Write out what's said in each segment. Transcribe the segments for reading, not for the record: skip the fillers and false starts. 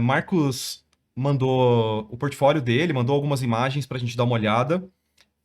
Marcos mandou o portfólio dele, mandou algumas imagens pra gente dar uma olhada.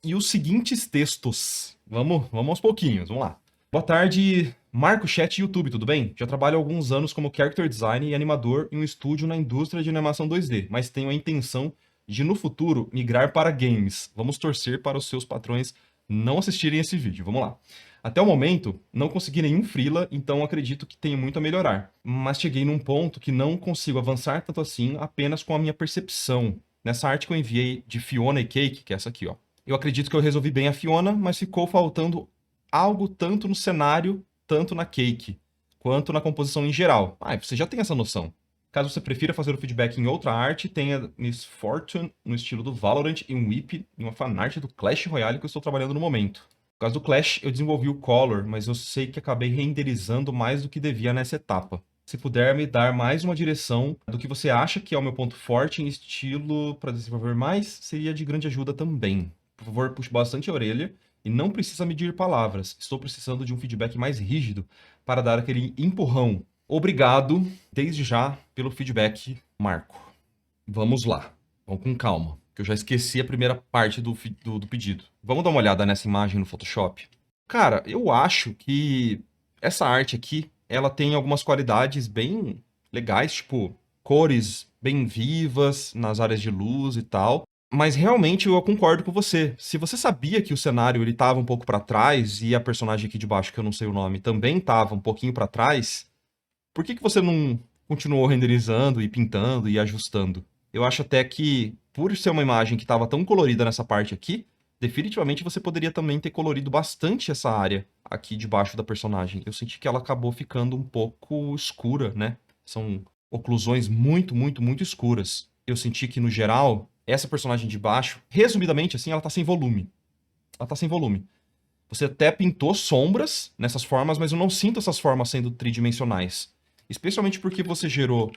E os seguintes textos. Vamos aos pouquinhos, vamos lá. Boa tarde, Marco, chat e YouTube, tudo bem? Já trabalho há alguns anos como character designer e animador em um estúdio na indústria de animação 2D, mas tenho a intenção de, no futuro, migrar para games. Vamos torcer para os seus patrões não assistirem esse vídeo. Vamos lá. Até o momento, não consegui nenhum freela, então acredito que tenho muito a melhorar. Mas cheguei num ponto que não consigo avançar tanto assim apenas com a minha percepção. Nessa arte que eu enviei de Fiona e Cake, que é essa aqui, ó. Eu acredito que eu resolvi bem a Fiona, mas ficou faltando algo tanto no cenário, tanto na Cake, quanto na composição em geral. Você já tem essa noção. Caso você prefira fazer o feedback em outra arte, tenha Miss Fortune no estilo do Valorant e um whip e uma fanart do Clash Royale que eu estou trabalhando no momento. No caso do Clash, eu desenvolvi o Color, mas eu sei que acabei renderizando mais do que devia nessa etapa. Se puder me dar mais uma direção do que você acha que é o meu ponto forte em estilo para desenvolver mais, seria de grande ajuda também. Por favor, puxe bastante a orelha e não precisa medir palavras. Estou precisando de um feedback mais rígido para dar aquele empurrão. Obrigado, desde já, pelo feedback, Marco. Vamos lá. Vamos com calma, que eu já esqueci a primeira parte do pedido. Vamos dar uma olhada nessa imagem no Photoshop? Cara, eu acho que essa arte aqui, ela tem algumas qualidades bem legais, tipo cores bem vivas nas áreas de luz e tal. Mas realmente eu concordo com você. Se você sabia que o cenário ele tava um pouco pra trás e a personagem aqui de baixo, que eu não sei o nome, também tava um pouquinho pra trás, por que que você não continuou renderizando e pintando e ajustando? Eu acho até que, por ser uma imagem que estava tão colorida nessa parte aqui, definitivamente você poderia também ter colorido bastante essa área aqui debaixo da personagem. Eu senti que ela acabou ficando um pouco escura, né? São oclusões muito escuras. Eu senti que, no geral, essa personagem de baixo, resumidamente assim, ela tá sem volume. Ela tá sem volume. Você até pintou sombras nessas formas, mas eu não sinto essas formas sendo tridimensionais. Especialmente porque você gerou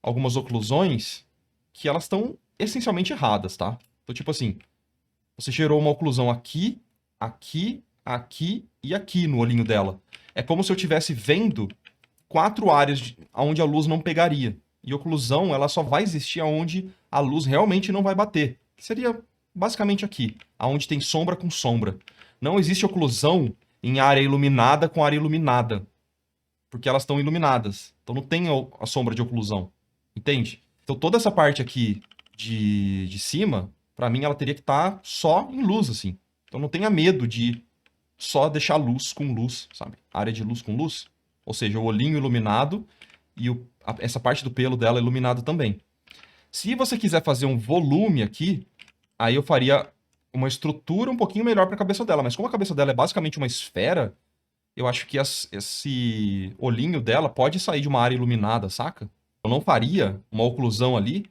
algumas oclusões que elas estão essencialmente erradas, tá? Então, tipo assim, você gerou uma oclusão aqui, aqui, aqui e aqui no olhinho dela. É como se eu estivesse vendo 4 áreas onde a luz não pegaria. E oclusão, ela só vai existir aonde a luz realmente não vai bater. Que seria basicamente aqui, aonde tem sombra com sombra. Não existe oclusão em área iluminada com área iluminada. Porque elas estão iluminadas. Então não tem a sombra de oclusão. Entende? Então toda essa parte aqui de cima, pra mim ela teria que estar só em luz, assim. Então não tenha medo de só deixar luz com luz, sabe? Área de luz com luz. Ou seja, o olhinho iluminado e essa parte do pelo dela iluminado também. Se você quiser fazer um volume aqui, aí eu faria uma estrutura um pouquinho melhor para a cabeça dela. Mas como a cabeça dela é basicamente uma esfera, eu acho que esse olhinho dela pode sair de uma área iluminada, saca? Eu não faria uma oclusão ali,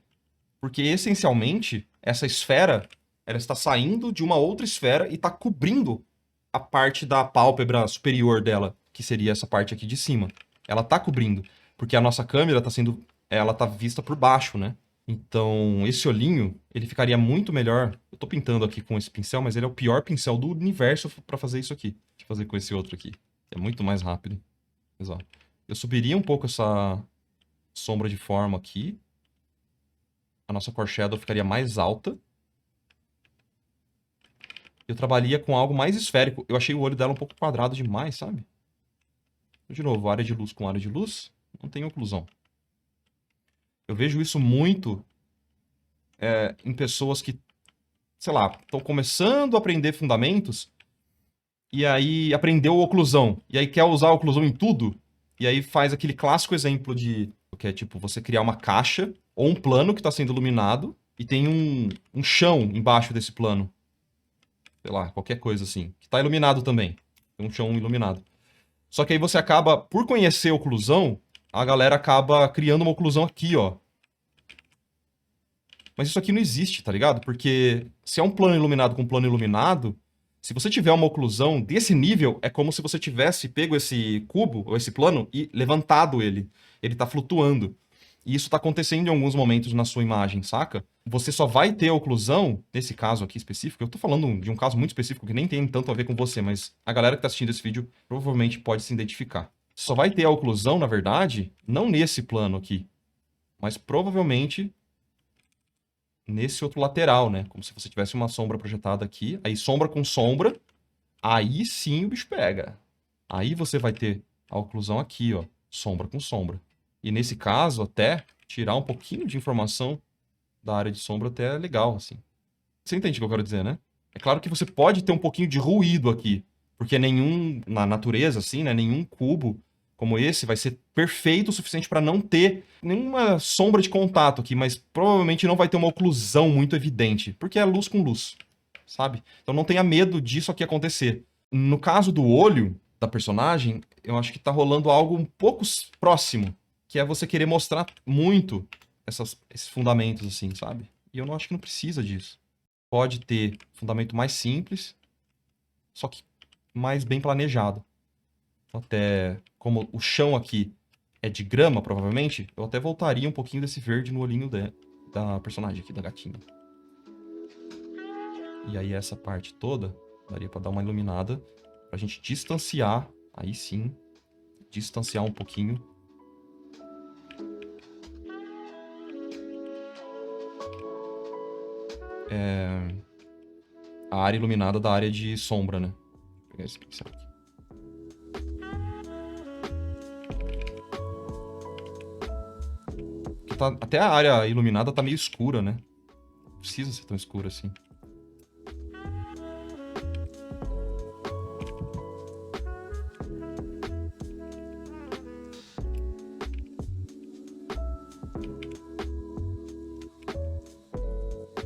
porque essencialmente essa esfera ela está saindo de uma outra esfera e está cobrindo a parte da pálpebra superior dela, que seria essa parte aqui de cima. Ela tá cobrindo, porque a nossa câmera tá sendo, ela tá vista por baixo, né? Então, esse olhinho, ele ficaria muito melhor. Eu tô pintando aqui com esse pincel, mas ele é o pior pincel do universo para fazer isso aqui. Deixa eu fazer com esse outro aqui. É muito mais rápido. Mas, ó, eu subiria um pouco essa sombra de forma aqui. A nossa Core Shadow ficaria mais alta. Eu trabalharia com algo mais esférico. Eu achei o olho dela um pouco quadrado demais, sabe? De novo, área de luz com área de luz, não tem oclusão. Eu vejo isso muito em pessoas que, sei lá, estão começando a aprender fundamentos e aí aprendeu oclusão. E aí quer usar a oclusão em tudo. E aí faz aquele clássico exemplo de... que é tipo, você criar uma caixa ou um plano que está sendo iluminado e tem um chão embaixo desse plano. Sei lá, qualquer coisa assim. Que está iluminado também. Tem um chão iluminado. Só que aí você acaba, por conhecer a oclusão, a galera acaba criando uma oclusão aqui, ó. Mas isso aqui não existe, tá ligado? Porque se é um plano iluminado com plano iluminado, se você tiver uma oclusão desse nível, é como se você tivesse pego esse cubo, ou esse plano, e levantado ele. Ele tá flutuando. E isso tá acontecendo em alguns momentos na sua imagem, saca? Você só vai ter oclusão, nesse caso aqui específico, eu tô falando de um caso muito específico que nem tem tanto a ver com você, mas a galera que tá assistindo esse vídeo provavelmente pode se identificar. Só vai ter a oclusão, na verdade, não nesse plano aqui, Mas provavelmente nesse outro lateral, né? Como se você tivesse uma sombra projetada aqui. Aí sombra com sombra. Aí sim o bicho pega. Aí você vai ter a oclusão aqui, ó. Sombra com sombra. E nesse caso, até tirar um pouquinho de informação da área de sombra até é legal, assim. Você entende o que eu quero dizer, né? É claro que você pode ter um pouquinho de ruído aqui. Porque na natureza, assim, né? Nenhum cubo como esse vai ser perfeito o suficiente para não ter nenhuma sombra de contato aqui, mas provavelmente não vai ter uma oclusão muito evidente, porque é luz com luz, sabe? Então não tenha medo disso aqui acontecer. No caso do olho da personagem, eu acho que tá rolando algo um pouco próximo, que é você querer mostrar muito esses fundamentos, assim, sabe? E eu não acho que não precisa disso. Pode ter fundamento mais simples, só que mais bem planejado. Até como o chão aqui é de grama, provavelmente, eu até voltaria um pouquinho desse verde no olhinho da personagem aqui, da gatinha. E aí essa parte toda daria pra dar uma iluminada, pra gente distanciar, aí sim, distanciar um pouquinho. A área iluminada da área de sombra, né? Vou pegar esse pincel aqui. Até a área iluminada tá meio escura, né? Não precisa ser tão escura assim.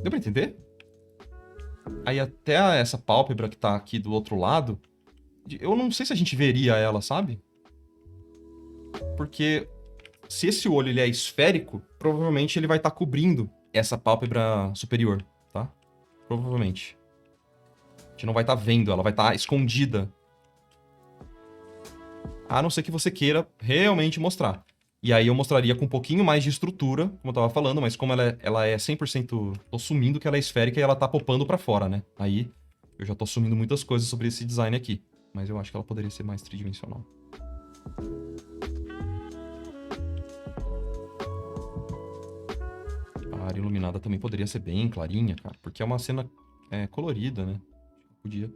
Deu pra entender? Aí até essa pálpebra que tá aqui do outro lado, eu não sei se a gente veria ela, sabe? Porque se esse olho ele é esférico, provavelmente ele vai estar cobrindo essa pálpebra superior, tá? Provavelmente. A gente não vai estar vendo, ela vai estar escondida. A não ser que você queira realmente mostrar. E aí eu mostraria com um pouquinho mais de estrutura, como eu tava falando, mas como ela é 100%... Tô assumindo que ela é esférica e ela tá popando pra fora, né? Aí eu já tô assumindo muitas coisas sobre esse design aqui. Mas eu acho que ela poderia ser mais tridimensional. A área iluminada também poderia ser bem clarinha, cara. Porque é uma cena colorida, né? Podia.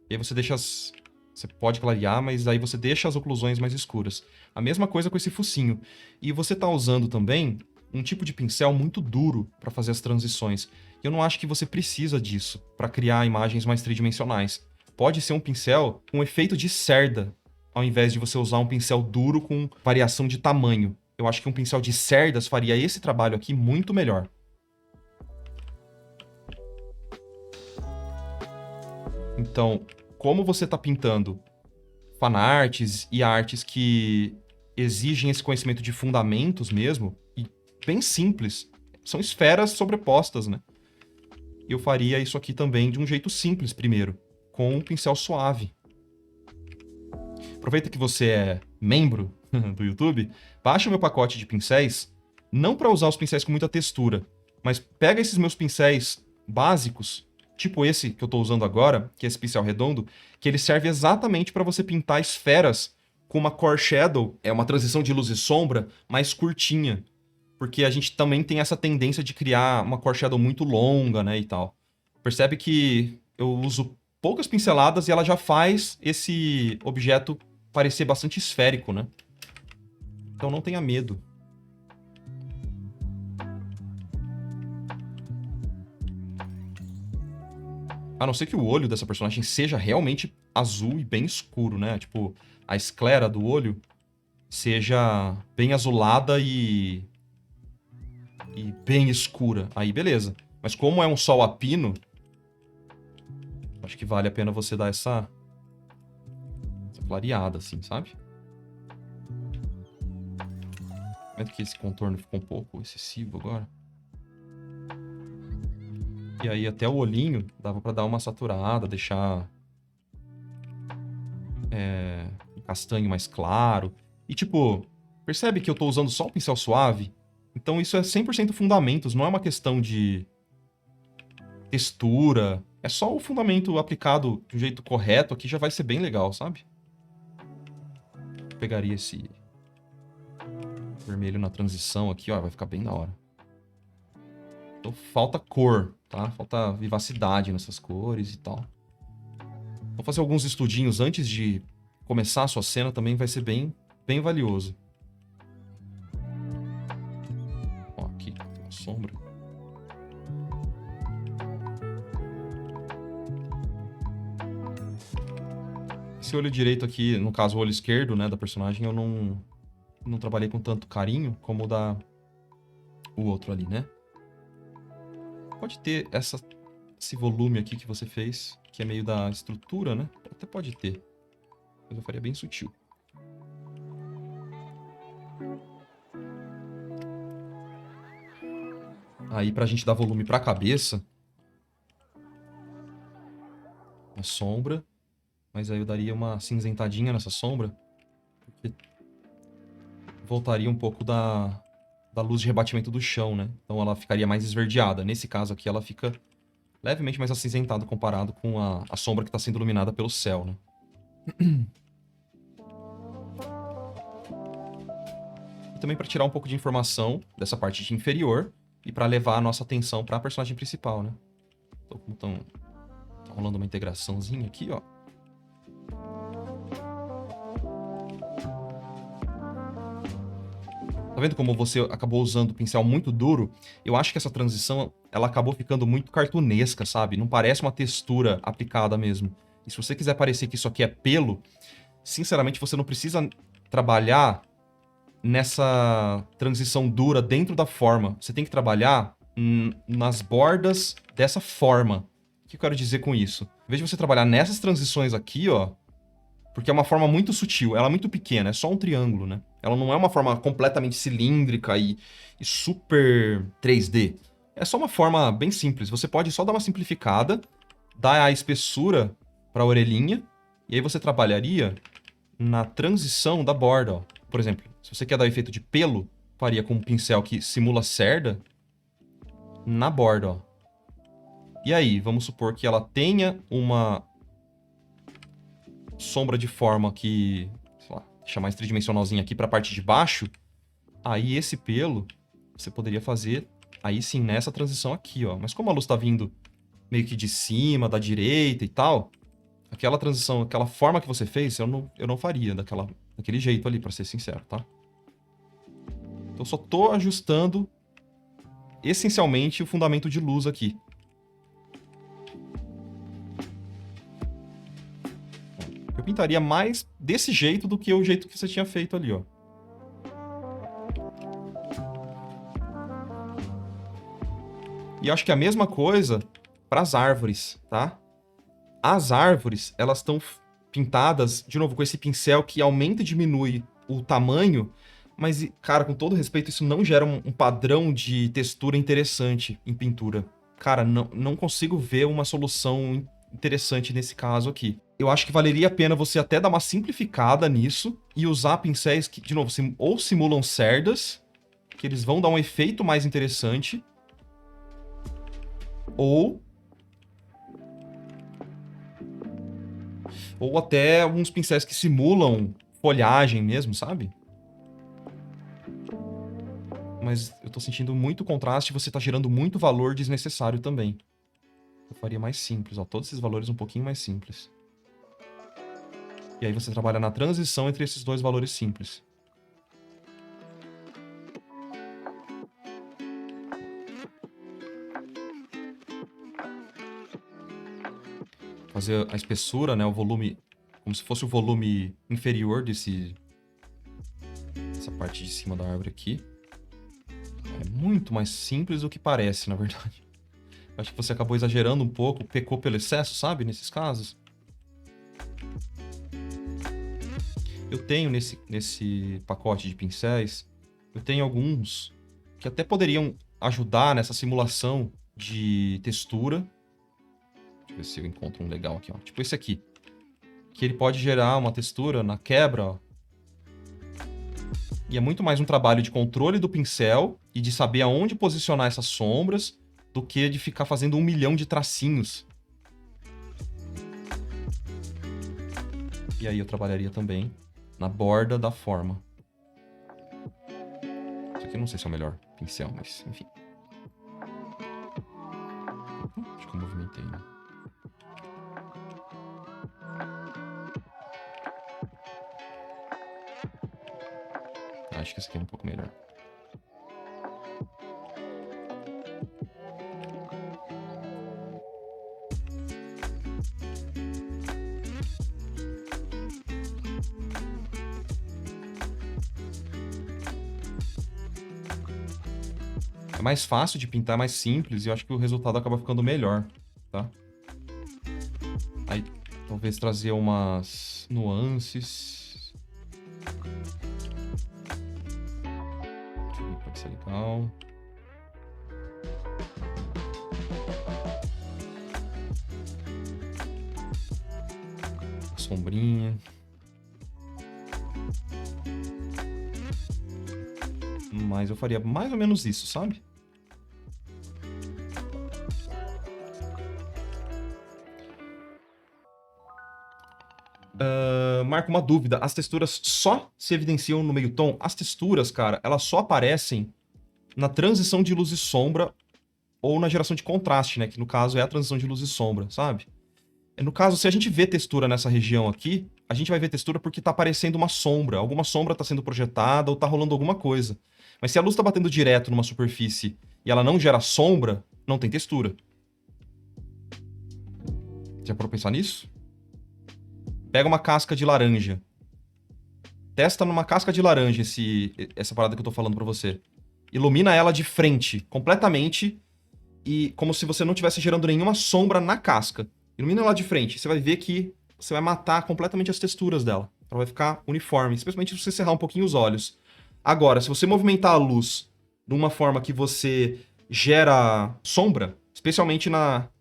E aí você deixa as... Você pode clarear, mas aí você deixa as oclusões mais escuras. A mesma coisa com esse focinho. E você tá usando também um tipo de pincel muito duro para fazer as transições. Eu não acho que você precisa disso para criar imagens mais tridimensionais. Pode ser um pincel com efeito de cerda, ao invés de você usar um pincel duro com variação de tamanho. Eu acho que um pincel de cerdas faria esse trabalho aqui muito melhor. Então, como você está pintando fanarts e artes que exigem esse conhecimento de fundamentos mesmo, e bem simples, são esferas sobrepostas, né? Eu faria isso aqui também de um jeito simples primeiro, com um pincel suave. Aproveita que você é membro do YouTube, baixa o meu pacote de pincéis, não para usar os pincéis com muita textura, mas pega esses meus pincéis básicos, tipo esse que eu estou usando agora, que é esse pincel redondo, que ele serve exatamente para você pintar esferas com uma core shadow, é uma transição de luz e sombra mais curtinha, porque a gente também tem essa tendência de criar uma core shadow muito longa, né, e tal. Percebe que eu uso poucas pinceladas e ela já faz esse objeto parecer bastante esférico, né? Então não tenha medo. A não ser que o olho dessa personagem seja realmente azul e bem escuro, né? Tipo, a esclera do olho seja bem azulada e bem escura. Aí beleza. Mas como é um sol a pino, acho que vale a pena você dar essa clareada, assim, sabe? Vendo que esse contorno ficou um pouco excessivo agora. E aí até o olhinho dava pra dar uma saturada, deixar um castanho mais claro. E tipo, percebe que eu tô usando só o pincel suave? Então isso é 100% fundamentos, não é uma questão de textura. É só o fundamento aplicado de um jeito correto aqui já vai ser bem legal, sabe? Eu pegaria esse Vermelho na transição aqui, ó, vai ficar bem da hora. Então falta cor, tá? Falta vivacidade nessas cores e tal. Vou fazer alguns estudinhos antes de começar a sua cena, também vai ser bem valioso. Ó, aqui tem uma sombra. Esse olho direito aqui, no caso o olho esquerdo, né, da personagem, eu não trabalhei com tanto carinho como o outro ali, né? Pode ter esse volume aqui que você fez, que é meio da estrutura, né? Até pode ter. Mas eu faria bem sutil. Aí, pra gente dar volume pra cabeça, a sombra. Mas aí eu daria uma cinzentadinha nessa sombra, porque voltaria um pouco da luz de rebatimento do chão, né? Então ela ficaria mais esverdeada. Nesse caso aqui, ela fica levemente mais acinzentada comparado com a sombra que está sendo iluminada pelo céu, né? E também para tirar um pouco de informação dessa parte inferior e para levar a nossa atenção para a personagem principal, né? Então, como tá rolando uma integraçãozinha aqui, ó. Tá vendo como você acabou usando o pincel muito duro? Eu acho que essa transição, ela acabou ficando muito cartunesca, sabe? Não parece uma textura aplicada mesmo. E se você quiser parecer que isso aqui é pelo, sinceramente, você não precisa trabalhar nessa transição dura dentro da forma. Você tem que trabalhar nas bordas dessa forma. O que eu quero dizer com isso? Em vez de você trabalhar nessas transições aqui, ó, porque é uma forma muito sutil, ela é muito pequena, é só um triângulo, né? Ela não é uma forma completamente cilíndrica e super 3D. É só uma forma bem simples. Você pode só dar uma simplificada, dar a espessura para a orelhinha, e aí você trabalharia na transição da borda, ó. Por exemplo, se você quer dar o efeito de pelo, faria com um pincel que simula cerda na borda, ó. E aí, vamos supor que ela tenha uma sombra de forma que, sei lá, deixar mais tridimensionalzinha aqui para a parte de baixo, aí esse pelo você poderia fazer aí sim nessa transição aqui, ó. Mas como a luz tá vindo meio que de cima, da direita e tal, aquela transição, aquela forma que você fez, eu não faria daquele jeito ali, para ser sincero, tá? Então eu só tô ajustando essencialmente o fundamento de luz aqui. Eu pintaria mais desse jeito do que o jeito que você tinha feito ali, ó. E eu acho que é a mesma coisa para as árvores, tá? As árvores, elas estão pintadas, de novo, com esse pincel que aumenta e diminui o tamanho, mas, cara, com todo respeito, isso não gera um padrão de textura interessante em pintura. Cara, não consigo ver uma solução interessante nesse caso aqui. Eu acho que valeria a pena você até dar uma simplificada nisso e usar pincéis que, de novo, ou simulam cerdas, que eles vão dar um efeito mais interessante, ou até alguns pincéis que simulam folhagem mesmo, sabe? Mas eu tô sentindo muito contraste e você tá gerando muito valor desnecessário também. Eu faria mais simples, ó. Todos esses valores um pouquinho mais simples. E aí você trabalha na transição entre esses dois valores simples. Fazer a espessura, né? O volume... Como se fosse o volume inferior dessa parte de cima da árvore aqui. É muito mais simples do que parece, na verdade. Acho que você acabou exagerando um pouco, pecou pelo excesso, sabe? Nesses casos. Eu tenho nesse pacote de pincéis, eu tenho alguns que até poderiam ajudar nessa simulação de textura. Deixa eu ver se eu encontro um legal aqui, ó. Tipo esse aqui. Que ele pode gerar uma textura na quebra, ó. E é muito mais um trabalho de controle do pincel e de saber aonde posicionar essas sombras do que de ficar fazendo 1 milhão de tracinhos. E aí eu trabalharia também na borda da forma. aqui eu não sei se é o melhor pincel, mas enfim. Acho que eu movimentei, né? Acho que esse aqui é um pouco melhor. É mais fácil de pintar, mais simples, e eu acho que o resultado acaba ficando melhor, tá? Aí, talvez trazer umas nuances. Deixa eu ver, pode ser legal. Sombrinha. Mas eu faria mais ou menos isso, sabe? Marco, uma dúvida. As texturas só se evidenciam no meio tom? As texturas, cara, elas só aparecem na transição de luz e sombra ou na geração de contraste, né? Que no caso é a transição de luz e sombra, sabe? No caso, se a gente vê textura nessa região aqui, a gente vai ver textura porque tá aparecendo uma sombra. Alguma sombra tá sendo projetada ou tá rolando alguma coisa. Mas se a luz tá batendo direto numa superfície e ela não gera sombra, não tem textura. Já parou pra pensar nisso? Pega uma casca de laranja. Testa numa casca de laranja essa parada que eu tô falando pra você. Ilumina ela de frente, completamente, e como se você não estivesse gerando nenhuma sombra na casca. Ilumina ela de frente, você vai ver que você vai matar completamente as texturas dela. Ela vai ficar uniforme, especialmente se você cerrar um pouquinho os olhos. Agora, se você movimentar a luz de uma forma que você gera sombra, especialmente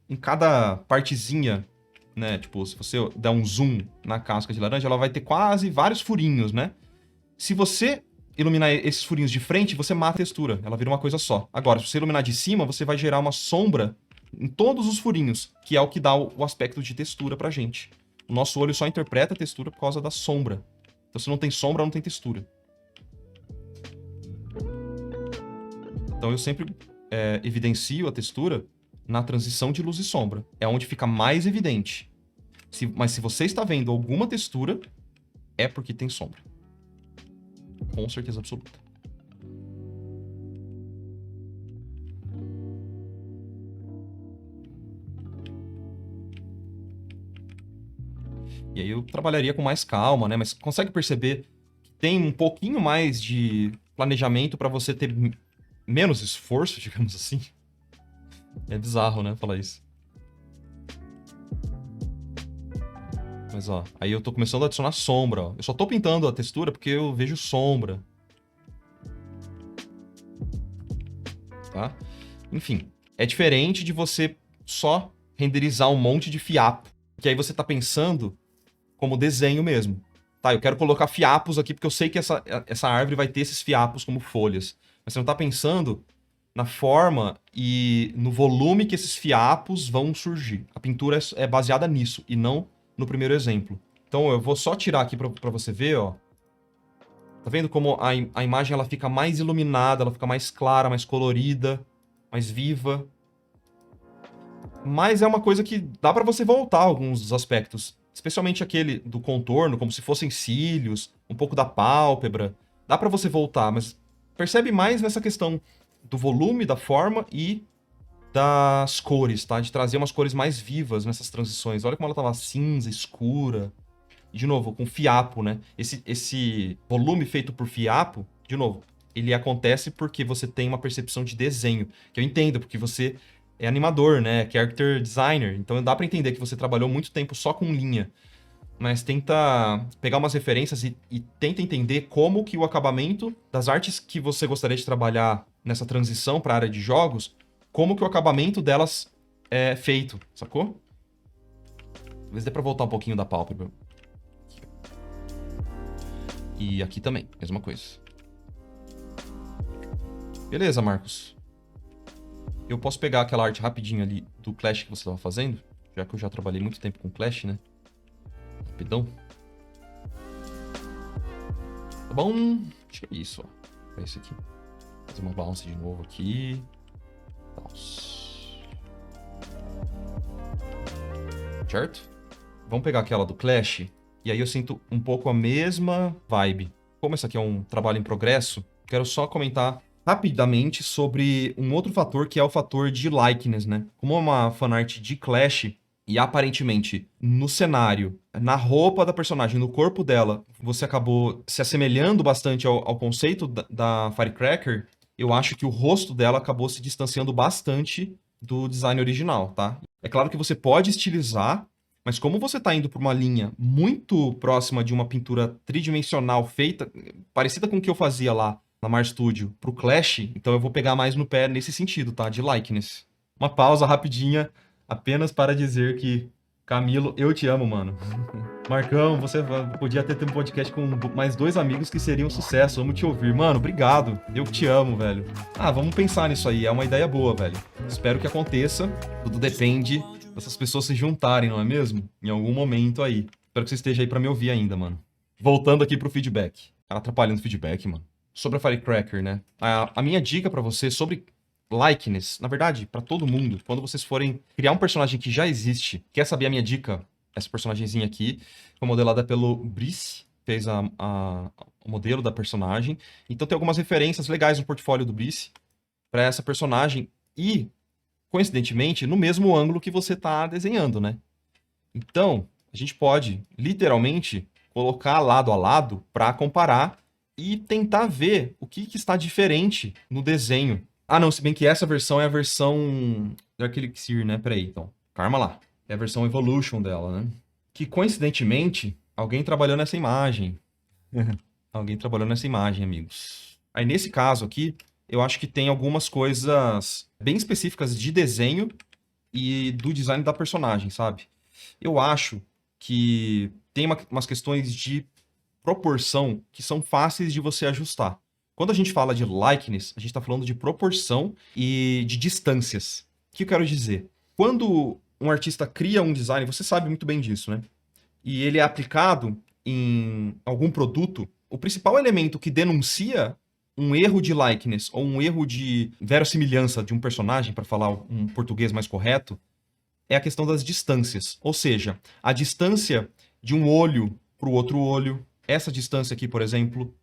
em cada partezinha, né? Tipo, se você der um zoom na casca de laranja, ela vai ter quase vários furinhos, né? Se você iluminar esses furinhos de frente, você mata a textura. Ela vira uma coisa só. Agora, se você iluminar de cima, você vai gerar uma sombra em todos os furinhos, que é o que dá o aspecto de textura pra gente. O nosso olho só interpreta a textura por causa da sombra. Então, se não tem sombra, não tem textura. Então, eu sempre evidencio a textura na transição de luz e sombra. É onde fica mais evidente. Mas se você está vendo alguma textura, é porque tem sombra. Com certeza absoluta. E aí eu trabalharia com mais calma, né? Mas consegue perceber que tem um pouquinho mais de planejamento para você ter menos esforço, digamos assim? É bizarro, né? Falar isso. Mas, ó, aí eu tô começando a adicionar sombra, ó. Eu só tô pintando a textura porque eu vejo sombra. Tá? Enfim, é diferente de você só renderizar um monte de fiapo. Que aí você tá pensando como desenho mesmo. Tá, eu quero colocar fiapos aqui porque eu sei que essa árvore vai ter esses fiapos como folhas. Mas você não tá pensando na forma e no volume que esses fiapos vão surgir. A pintura é baseada nisso e não no primeiro exemplo. Então eu vou só tirar aqui pra você ver, ó. Tá vendo como a imagem ela fica mais iluminada, ela fica mais clara, mais colorida, mais viva. Mas é uma coisa que dá pra você voltar alguns dos aspectos. Especialmente aquele do contorno, como se fossem cílios, um pouco da pálpebra. Dá pra você voltar, mas percebe mais nessa questão do volume, da forma e das cores, tá? De trazer umas cores mais vivas nessas transições. Olha como ela tava cinza, escura. E, de novo, com fiapo, né? Esse volume feito por fiapo, de novo, ele acontece porque você tem uma percepção de desenho. Que eu entendo, porque você é animador, né? Character designer. Então dá pra entender que você trabalhou muito tempo só com linha. Mas tenta pegar umas referências e tenta entender como que o acabamento das artes que você gostaria de trabalhar nessa transição para a área de jogos, como que o acabamento delas é feito, sacou? Talvez dê pra voltar um pouquinho da pálpebra. E aqui também, mesma coisa. Beleza, Marcos. Eu posso pegar aquela arte rapidinho ali do Clash que você estava fazendo, já que eu já trabalhei muito tempo com Clash, né? Rapidão. Tá bom? Acho que é isso, ó. É esse aqui. Fazer uma bounce de novo aqui. Bounce. Certo? Vamos pegar aquela do Clash. E aí eu sinto um pouco a mesma vibe. Como esse aqui é um trabalho em progresso, quero só comentar rapidamente sobre um outro fator, que é o fator de likeness, né? Como é uma fanart de Clash, e aparentemente no cenário, na roupa da personagem, no corpo dela, você acabou se assemelhando bastante ao conceito da Firecracker, eu acho que o rosto dela acabou se distanciando bastante do design original, tá? É claro que você pode estilizar, mas como você está indo para uma linha muito próxima de uma pintura tridimensional feita, parecida com o que eu fazia lá na Mar Studio pro Clash, então eu vou pegar mais no pé nesse sentido, tá? De likeness. Uma pausa rapidinha, apenas para dizer que, Camilo, eu te amo, mano. Marcão, você podia ter um podcast com mais 2 amigos que seriam um sucesso. Vamos te ouvir. Mano, obrigado. Eu te amo, velho. Ah, vamos pensar nisso aí. É uma ideia boa, velho. Espero que aconteça. Tudo depende dessas pessoas se juntarem, não é mesmo? Em algum momento aí. Espero que você esteja aí pra me ouvir ainda, mano. Voltando aqui pro feedback. Cara, atrapalhando o feedback, mano. Sobre a Firecracker, né? A minha dica pra você sobre likeness, na verdade, pra todo mundo, quando vocês forem criar um personagem que já existe, quer saber a minha dica? Essa personagemzinha aqui foi modelada pelo Brice, fez o modelo da personagem. Então tem algumas referências legais no portfólio do Brice para essa personagem e, coincidentemente, no mesmo ângulo que você está desenhando, né? Então, a gente pode, literalmente, colocar lado a lado para comparar e tentar ver o que está diferente no desenho. Ah, não, se bem que essa versão é a versão Dark Elixir, né? Peraí, então. Calma lá. É a versão Evolution dela, né? Que, coincidentemente, alguém trabalhou nessa imagem. Alguém trabalhou nessa imagem, amigos. Aí, nesse caso aqui, eu acho que tem algumas coisas bem específicas de desenho e do design da personagem, sabe? Eu acho que tem umas questões de proporção que são fáceis de você ajustar. Quando a gente fala de likeness, a gente está falando de proporção e de distâncias. O que eu quero dizer? Quando um artista cria um design, você sabe muito bem disso, né? E ele é aplicado em algum produto, o principal elemento que denuncia um erro de likeness ou um erro de verossimilhança de um personagem, para falar um português mais correto, é a questão das distâncias. Ou seja, a distância de um olho para o outro olho, essa distância aqui, por exemplo,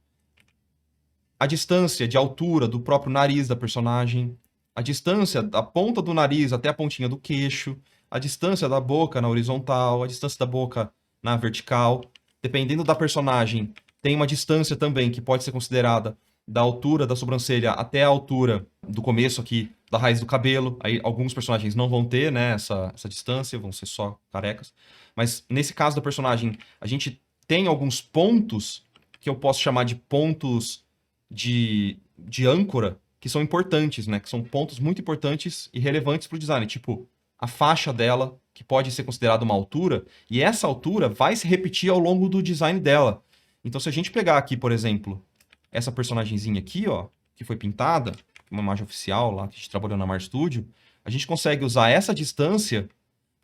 a distância de altura do próprio nariz da personagem, a distância da ponta do nariz até a pontinha do queixo, a distância da boca na horizontal, a distância da boca na vertical. Dependendo da personagem, tem uma distância também que pode ser considerada da altura da sobrancelha até a altura do começo aqui da raiz do cabelo. Aí alguns personagens não vão ter, né, essa distância, vão ser só carecas. Mas nesse caso da personagem, a gente tem alguns pontos que eu posso chamar de pontos de âncora que são importantes, né? Que são pontos muito importantes e relevantes para o design. Tipo, a faixa dela, que pode ser considerada uma altura, e essa altura vai se repetir ao longo do design dela. Então, se a gente pegar aqui, por exemplo, essa personagenzinha aqui, ó, que foi pintada, uma imagem oficial lá que a gente trabalhou na Mar Studio, a gente consegue usar essa distância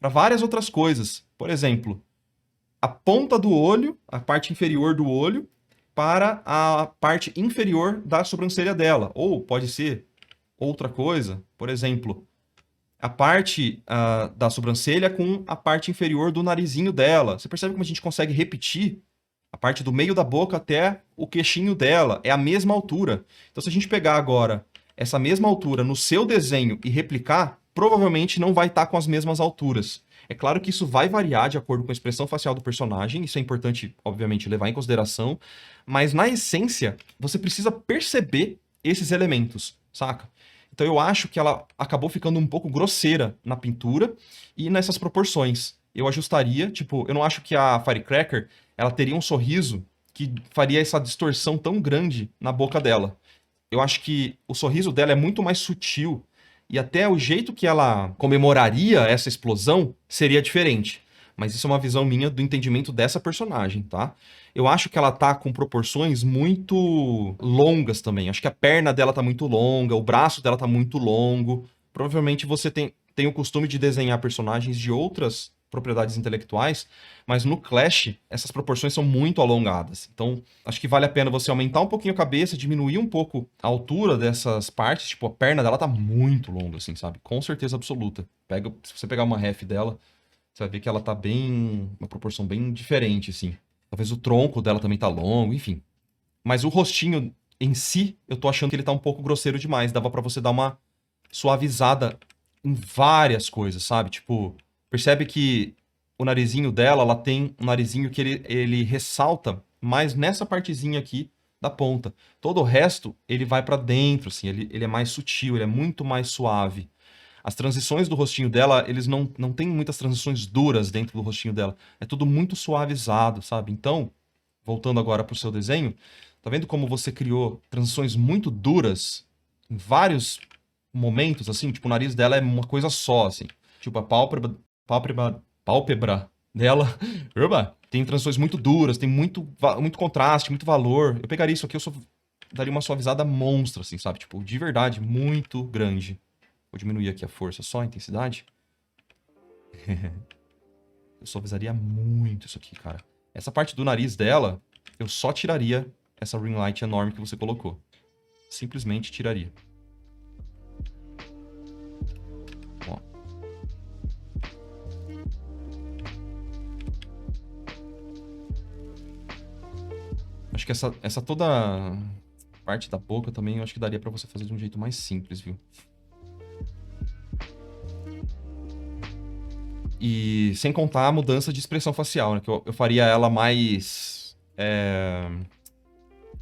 para várias outras coisas. Por exemplo, a ponta do olho, a parte inferior do olho, para a parte inferior da sobrancelha dela. Ou pode ser outra coisa, por exemplo, a parte da sobrancelha com a parte inferior do narizinho dela. Você percebe como a gente consegue repetir a parte do meio da boca até o queixinho dela? É a mesma altura. Então, se a gente pegar agora essa mesma altura no seu desenho e replicar, provavelmente não vai estar com as mesmas alturas. É claro que isso vai variar de acordo com a expressão facial do personagem, isso é importante, obviamente, levar em consideração, mas na essência, você precisa perceber esses elementos, saca? Então eu acho que ela acabou ficando um pouco grosseira na pintura e nessas proporções. Eu ajustaria, tipo, eu não acho que a Firecracker, ela teria um sorriso que faria essa distorção tão grande na boca dela. Eu acho que o sorriso dela é muito mais sutil e até o jeito que ela comemoraria essa explosão seria diferente. Mas isso é uma visão minha do entendimento dessa personagem, tá? Eu acho que ela tá com proporções muito longas também. Acho que a perna dela tá muito longa, o braço dela tá muito longo. Provavelmente você tem o costume de desenhar personagens de outras propriedades intelectuais, mas no Clash essas proporções são muito alongadas. Então, acho que vale a pena você aumentar um pouquinho a cabeça, diminuir um pouco a altura dessas partes. Tipo, a perna dela tá muito longa, assim, sabe? Com certeza absoluta. Se você pegar uma ref dela, você vai ver que ela tá bem... uma proporção bem diferente, assim. Talvez o tronco dela também tá longo, enfim. Mas o rostinho em si, eu tô achando que ele tá um pouco grosseiro demais. Dava pra você dar uma suavizada em várias coisas, sabe? Tipo, percebe que o narizinho dela, ela tem um narizinho que ele ressalta mais nessa partezinha aqui da ponta. Todo o resto, ele vai pra dentro, assim, ele é mais sutil, ele é muito mais suave. As transições do rostinho dela, eles não tem muitas transições duras dentro do rostinho dela. É tudo muito suavizado, sabe? Então, voltando agora pro seu desenho, tá vendo como você criou transições muito duras em vários momentos, assim? Tipo, o nariz dela é uma coisa só, assim. Tipo, a pálpebra dela urba, tem transições muito duras, tem muito contraste, muito valor. Eu pegaria isso aqui, daria uma suavizada monstra, assim, sabe? Tipo, de verdade, muito grande. Vou diminuir aqui a força, só a intensidade. Eu suavizaria muito isso aqui, cara. Essa parte do nariz dela, eu só tiraria essa ring light enorme que você colocou. Simplesmente tiraria. Ó. Acho que essa toda parte da boca também, eu acho que daria pra você fazer de um jeito mais simples, viu? E sem contar a mudança de expressão facial, né? Que eu faria ela mais...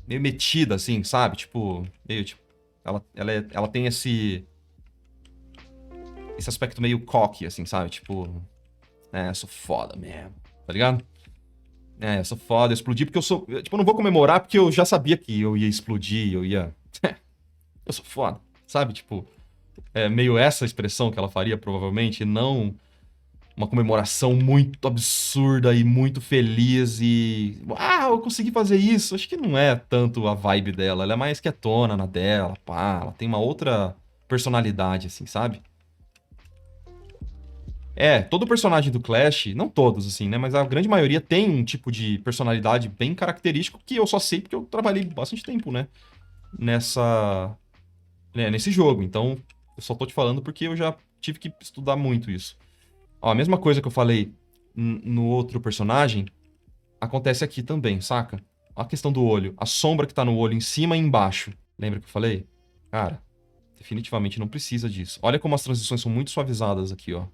meio metida, assim, sabe? Tipo, meio tipo... Ela tem esse aspecto meio cocky, assim, sabe? Tipo, eu sou foda mesmo, tá ligado? Eu sou foda, eu explodi porque eu sou... Tipo, eu não vou comemorar porque eu já sabia que eu ia explodir, eu ia... eu sou foda, sabe? Tipo, é meio essa expressão que ela faria, provavelmente, e não uma comemoração muito absurda e muito feliz e... Ah, eu consegui fazer isso. Acho que não é tanto a vibe dela, ela é mais quietona na dela, pá, ela tem uma outra personalidade, assim, sabe? Todo personagem do Clash, não todos, assim, né? Mas a grande maioria tem um tipo de personalidade bem característico que eu só sei porque eu trabalhei bastante tempo, né? Nesse jogo. Então, eu só tô te falando porque eu já tive que estudar muito isso. Ó, a mesma coisa que eu falei no outro personagem, acontece aqui também, saca? A questão do olho. A sombra que tá no olho em cima e embaixo. Lembra que eu falei? Cara, definitivamente não precisa disso. Olha como as transições são muito suavizadas aqui, ó.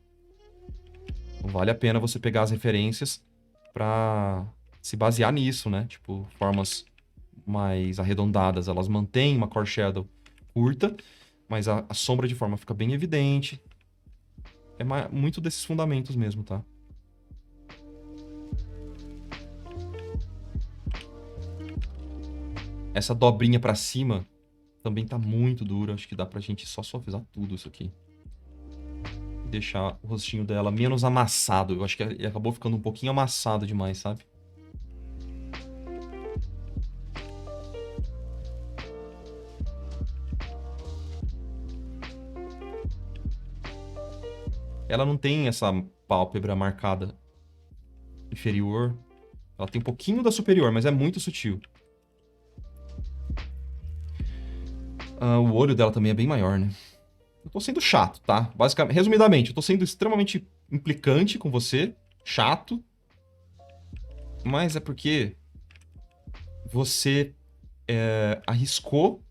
Então vale a pena você pegar as referências pra se basear nisso, né? Tipo, formas mais arredondadas, elas mantêm uma core shadow curta, mas a sombra de forma fica bem evidente. É muito desses fundamentos mesmo, tá? Essa dobrinha pra cima também tá muito dura. Acho que dá pra gente só suavizar tudo isso aqui. Deixar o rostinho dela menos amassado. Eu acho que ele acabou ficando um pouquinho amassado demais, sabe? Ela não tem essa pálpebra marcada inferior. Ela tem um pouquinho da superior, mas é muito sutil. O olho dela também é bem maior, né? Eu tô sendo chato, tá? Basicamente, resumidamente, eu tô sendo extremamente implicante com você. Chato. Mas é porque você arriscou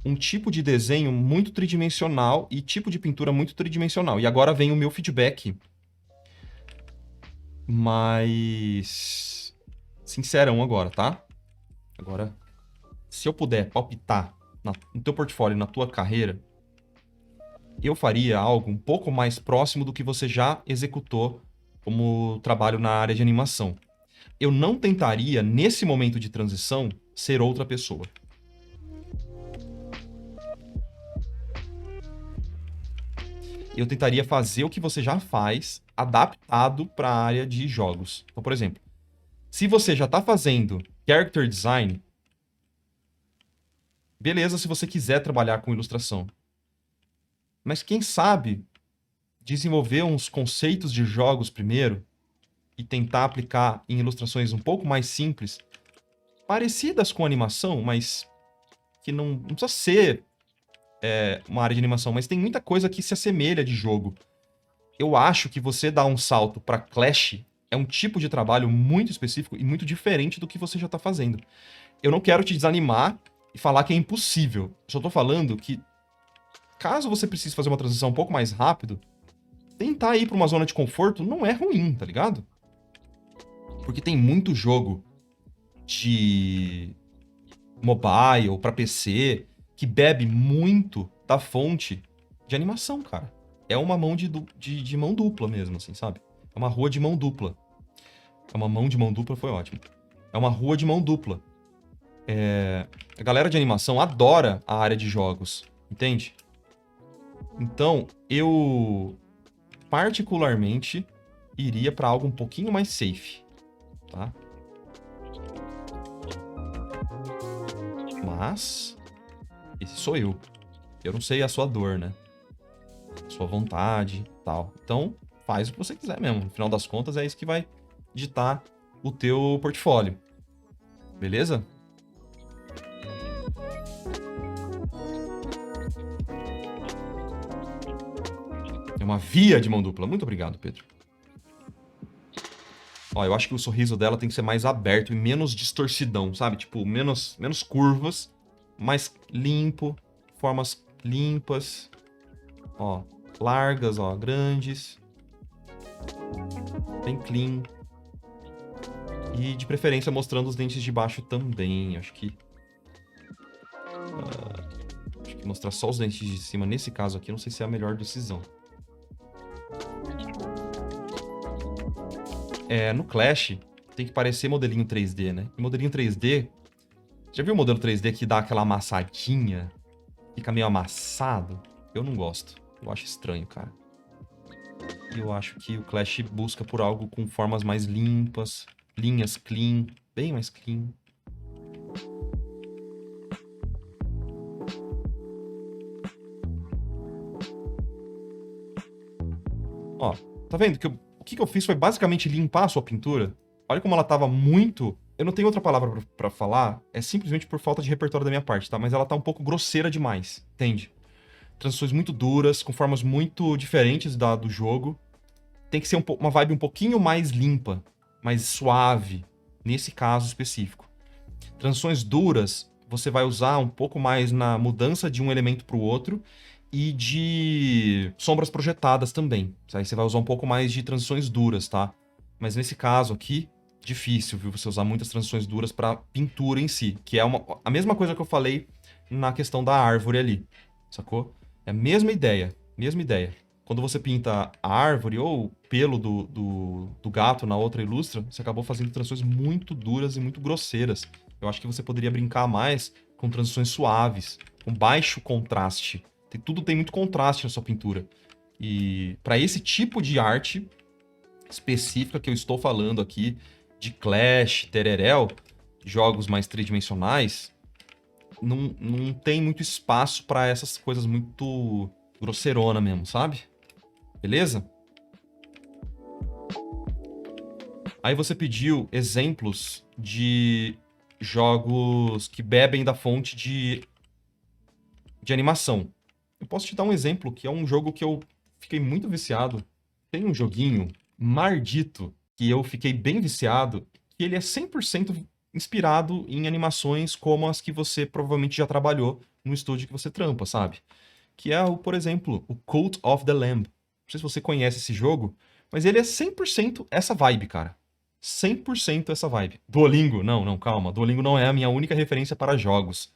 um tipo de desenho muito tridimensional e tipo de pintura muito tridimensional. E agora vem o meu feedback mais sincerão agora, tá? Agora, se eu puder palpitar no teu portfólio, na tua carreira, eu faria algo um pouco mais próximo do que você já executou como trabalho na área de animação. Eu não tentaria, nesse momento de transição, ser outra pessoa. Eu tentaria fazer o que você já faz, adaptado para a área de jogos. Então, por exemplo, se você já está fazendo character design, beleza se você quiser trabalhar com ilustração. Mas quem sabe desenvolver uns conceitos de jogos primeiro e tentar aplicar em ilustrações um pouco mais simples, parecidas com animação, mas que não precisa ser uma área de animação, mas tem muita coisa que se assemelha de jogo. Eu acho que você dar um salto para Clash é um tipo de trabalho muito específico e muito diferente do que você já tá fazendo. Eu não quero te desanimar e falar que é impossível. Só tô falando que, caso você precise fazer uma transição um pouco mais rápido, tentar ir pra uma zona de conforto não é ruim, tá ligado? Porque tem muito jogo de mobile pra PC que bebe muito da fonte de animação, cara. É uma mão de mão dupla mesmo, assim, sabe? É uma rua de mão dupla. É uma mão de mão dupla, foi ótimo. É uma rua de mão dupla. A galera de animação adora a área de jogos, entende? Então, eu particularmente iria pra algo um pouquinho mais safe, tá? Mas esse sou eu. Eu não sei a sua dor, né? A sua vontade, tal. Então, faz o que você quiser mesmo. No final das contas, é isso que vai ditar o teu portfólio. Beleza? É uma via de mão dupla. Muito obrigado, Pedro. Ó, eu acho que o sorriso dela tem que ser mais aberto e menos distorcidão, sabe? Tipo, menos curvas, mais limpo, formas limpas. Ó, largas, ó, grandes. Bem clean. E de preferência mostrando os dentes de baixo também. Acho que mostrar só os dentes de cima nesse caso aqui, não sei se é a melhor decisão. No Clash, tem que parecer modelinho 3D, né? E modelinho 3D... Já viu o modelo 3D que dá aquela amassadinha? Fica meio amassado? Eu não gosto. Eu acho estranho, cara. E eu acho que o Clash busca por algo com formas mais limpas, linhas clean, bem mais clean. Ó, tá vendo que o que eu fiz foi basicamente limpar a sua pintura? Olha como ela tava muito... Eu não tenho outra palavra pra falar, é simplesmente por falta de repertório da minha parte, tá? Mas ela tá um pouco grosseira demais, entende? Transições muito duras, com formas muito diferentes do jogo. Tem que ser uma vibe um pouquinho mais limpa, mais suave, nesse caso específico. Transições duras, você vai usar um pouco mais na mudança de um elemento para o outro e de sombras projetadas também. Aí você vai usar um pouco mais de transições duras, tá? Mas nesse caso aqui, difícil, viu? Você usar muitas transições duras para pintura em si, que é a mesma coisa que eu falei na questão da árvore ali, sacou? É a mesma ideia, mesma ideia. Quando você pinta a árvore ou o pelo do gato na outra ilustra, você acabou fazendo transições muito duras e muito grosseiras. Eu acho que você poderia brincar mais com transições suaves, com baixo contraste. Tudo tem muito contraste na sua pintura. E para esse tipo de arte específica que eu estou falando aqui, de Clash, Tererel, jogos mais tridimensionais, não tem muito espaço para essas coisas muito grosseirona mesmo, sabe? Beleza? Aí você pediu exemplos de jogos que bebem da fonte de animação. Eu posso te dar um exemplo, que é um jogo que eu fiquei muito viciado. Tem um joguinho, Mardito, que eu fiquei bem viciado, que ele é 100% inspirado em animações como as que você provavelmente já trabalhou no estúdio que você trampa, sabe? Que é, por exemplo, o Cult of the Lamb. Não sei se você conhece esse jogo, mas ele é 100% essa vibe, cara. 100% essa vibe. Duolingo? Não, calma. Duolingo não é a minha única referência para jogos.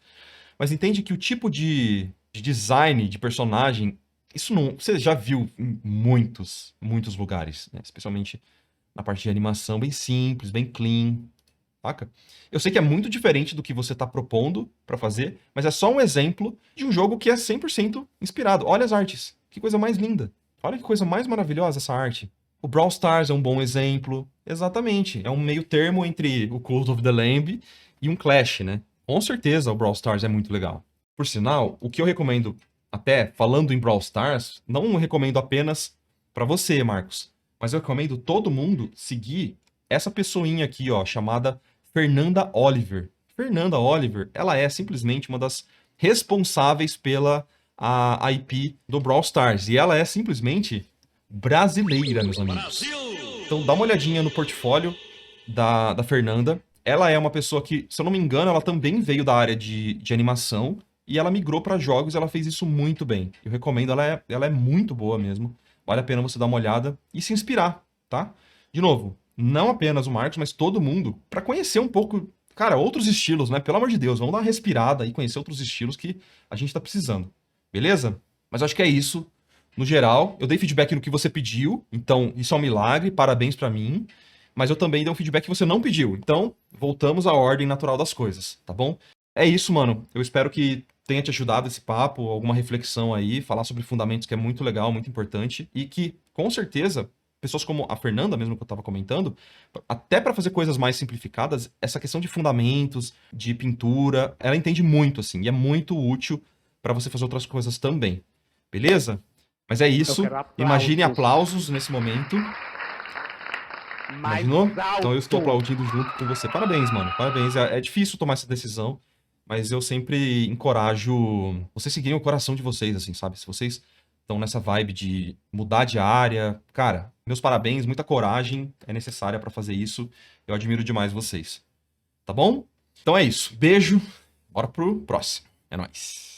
Mas entende que o tipo de design de personagem, isso não... Você já viu em muitos lugares, né? Especialmente na parte de animação, bem simples, bem clean, saca? Eu sei que é muito diferente do que você tá propondo pra fazer, mas é só um exemplo de um jogo que é 100% inspirado. Olha as artes. Que coisa mais linda. Olha que coisa mais maravilhosa essa arte. O Brawl Stars é um bom exemplo. Exatamente. É um meio termo entre o Cult of the Lamb e um Clash, né? Com certeza o Brawl Stars é muito legal. Por sinal, o que eu recomendo, até falando em Brawl Stars, não recomendo apenas pra você, Marcos. Mas eu recomendo todo mundo seguir essa pessoinha aqui, ó, chamada Fernanda Oliver. Fernanda Oliver, ela é simplesmente uma das responsáveis pela a IP do Brawl Stars. E ela é simplesmente brasileira, meus amigos. Então dá uma olhadinha no portfólio da Fernanda. Ela é uma pessoa que, se eu não me engano, ela também veio da área de animação e ela migrou para jogos e ela fez isso muito bem. Eu recomendo, ela é muito boa mesmo. Vale a pena você dar uma olhada e se inspirar, tá? De novo, não apenas o Marcos, mas todo mundo, para conhecer um pouco, cara, outros estilos, né? Pelo amor de Deus, vamos dar uma respirada e conhecer outros estilos que a gente tá precisando. Beleza? Mas eu acho que é isso. No geral, eu dei feedback no que você pediu, então isso é um milagre, parabéns pra mim. Mas eu também dei um feedback que você não pediu. Então, voltamos à ordem natural das coisas, tá bom? É isso, mano. Eu espero que tenha te ajudado esse papo, alguma reflexão aí, falar sobre fundamentos que é muito legal, muito importante e que, com certeza, pessoas como a Fernanda, mesmo que eu tava comentando, até para fazer coisas mais simplificadas, essa questão de fundamentos, de pintura, ela entende muito, assim, e é muito útil para você fazer outras coisas também. Beleza? Mas é isso. Imagine aplausos nesse momento. Imaginou? Então eu estou aplaudindo junto com você. Parabéns, mano. Parabéns. É difícil tomar essa decisão, mas eu sempre encorajo vocês seguirem o coração de vocês, assim, sabe? Se vocês estão nessa vibe de mudar de área, cara, meus parabéns, muita coragem é necessária para fazer isso. Eu admiro demais vocês. Tá bom? Então é isso. Beijo. Bora pro próximo. É nóis.